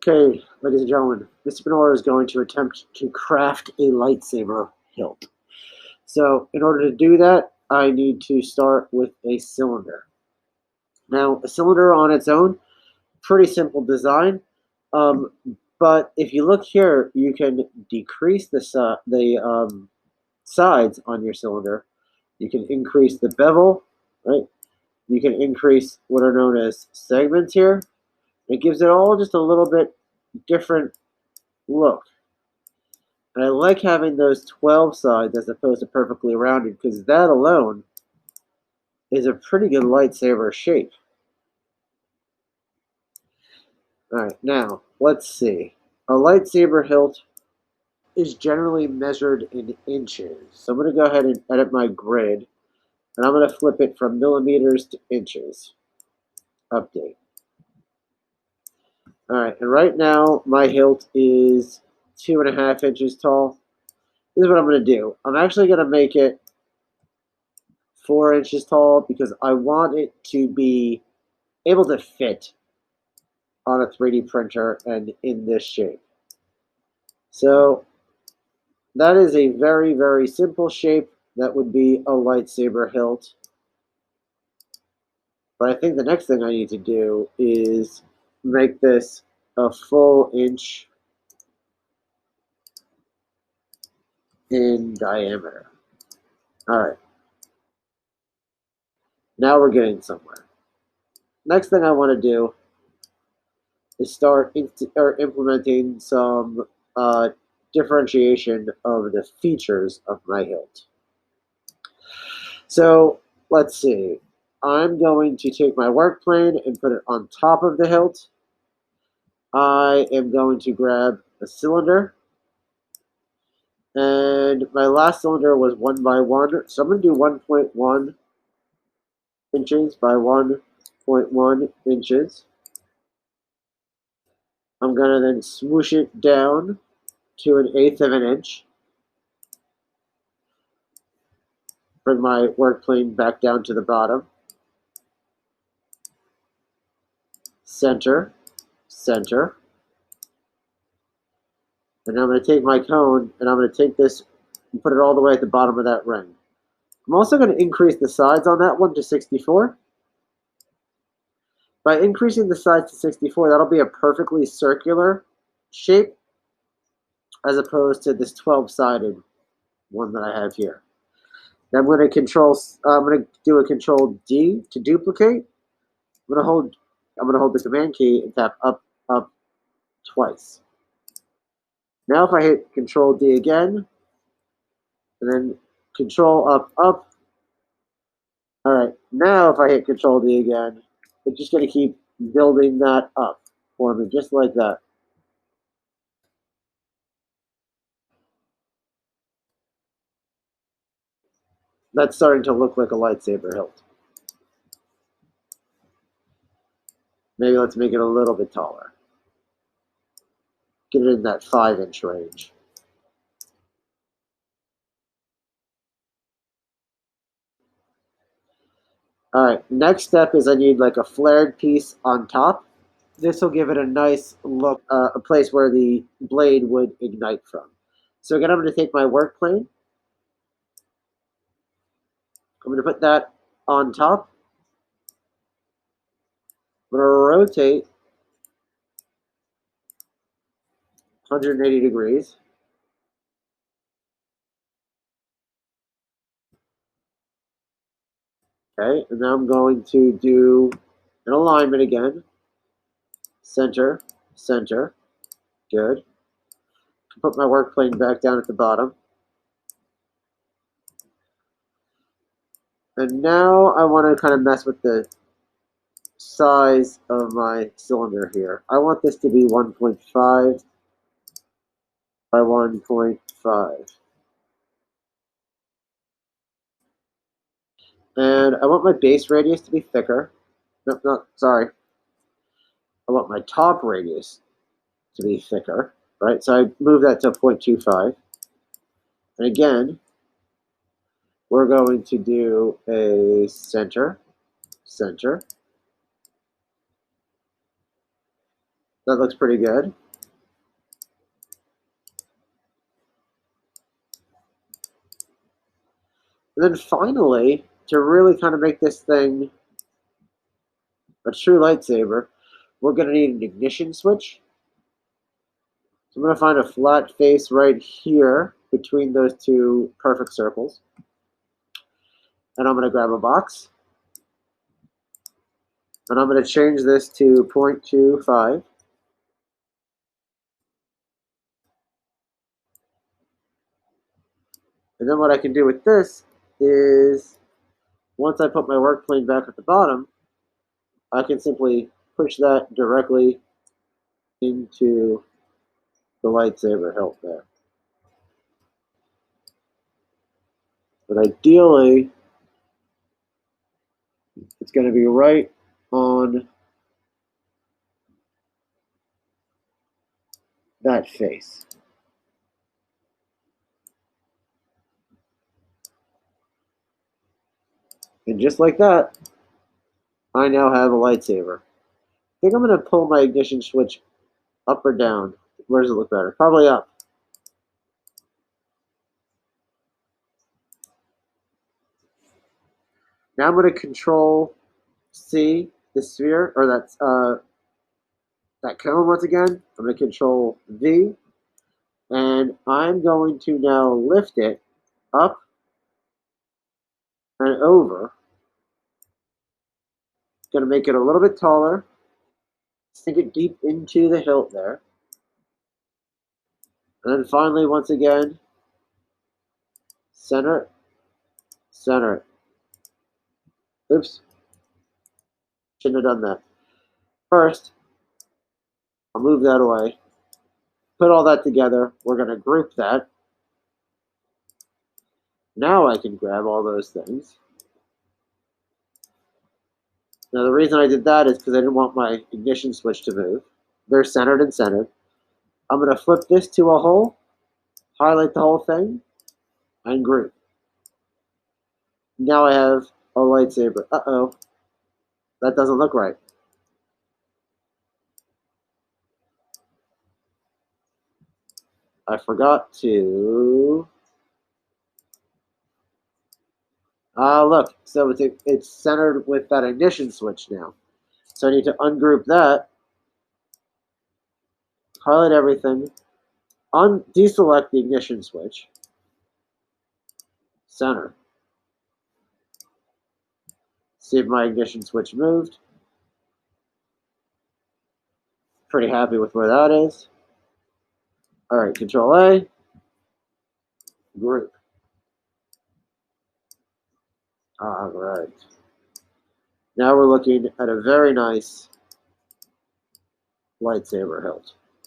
Okay, ladies and gentlemen, Mr. Benora is going to attempt to craft a lightsaber hilt. So, in order to do that, I need to start with a cylinder. Now, a cylinder on its own, pretty simple design, um, but if you look here, you can decrease the sides on your cylinder. You can increase the bevel, right? You can increase what are known as segments here. It gives it all just a little bit different look. And I like having those 12 sides as opposed to perfectly rounded because that alone is a pretty good lightsaber shape. Alright, now, let's see. A lightsaber hilt is generally measured in inches. So I'm going to go ahead and edit my grid, and I'm going to flip it from millimeters to inches. Update. Alright, and right now my hilt is 2.5 inches tall. This is what I'm going to do. I'm actually going to make it 4 inches tall because I want it to be able to fit on a 3D printer and in this shape. So that is a very, very simple shape. That would be a lightsaber hilt. But I think the next thing I need to do is make this a full inch in diameter. All right. Now we're getting somewhere. Next thing I want to do is start implementing some differentiation of the features of my hilt. So let's see. I'm going to take my work plane and put it on top of the hilt. I am going to grab a cylinder. And my last cylinder was 1 by 1. So I'm going to do 1.1 inches by 1.1 inches. I'm going to then swoosh it down to 1/8 of an inch. Bring my work plane back down to the bottom. Center, center. And I'm going to take my cone and I'm going to take this and put it all the way at the bottom of that ring. I'm also going to increase the sides on that one to 64. By increasing the sides to 64, that'll be a perfectly circular shape as opposed to this 12-sided one that I have here. Then I'm going to do a Control D to duplicate. I'm going to hold the Command key and tap up, up twice. Now if I hit Control D again, and then Control up, up. All right, now if I hit Control D again, it's just going to keep building that up for me, just like that. That's starting to look like a lightsaber hilt. Maybe let's make it a little bit taller. Get it in that 5-inch range. All right, next step is I need like a flared piece on top. This will give it a nice look, a place where the blade would ignite from. So again, I'm going to take my work plane. I'm going to put that on top. I'm going to rotate 180 degrees. Okay, and now I'm going to do an alignment again. Center, center. Good. Put my work plane back down at the bottom. And now I want to kind of mess with the size of my cylinder here. I want this to be 1.5 by 1.5. And I want my base radius to be thicker. No, not, sorry. I want my top radius to be thicker, right? So I move that to 0.25. And again, we're going to do a center, center. That looks pretty good. And then finally, to really kind of make this thing a true lightsaber, we're going to need an ignition switch. So I'm going to find a flat face right here between those two perfect circles. And I'm going to grab a box. And I'm going to change this to 0.25. And then what I can do with this is, once I put my work plane back at the bottom, I can simply push that directly into the lightsaber hilt there. But ideally, it's going to be right on that face. And just like that, I now have a lightsaber. I think I'm going to pull my ignition switch up or down. Where does it look better? Probably up. Now I'm going to control C, the sphere, or that cone once again. I'm going to control V, and I'm going to now lift it up and over. Going to make it a little bit taller. Sink it deep into the hilt there. And then finally, once again, center it, center it. Oops. Shouldn't have done that. First, I'll move that away. Put all that together. We're going to group that. Now I can grab all those things. Now the reason I did that is because I didn't want my ignition switch to move. They're centered and centered. I'm going to flip this to a hole, highlight the whole thing, and group. Now I have a lightsaber. Uh-oh. That doesn't look right. I forgot to... look. So it's centered with that ignition switch now. So I need to ungroup that, highlight everything, deselect the ignition switch, center. See if my ignition switch moved. Pretty happy with where that is. All right, Control A, group. All right. Now we're looking at a very nice lightsaber hilt.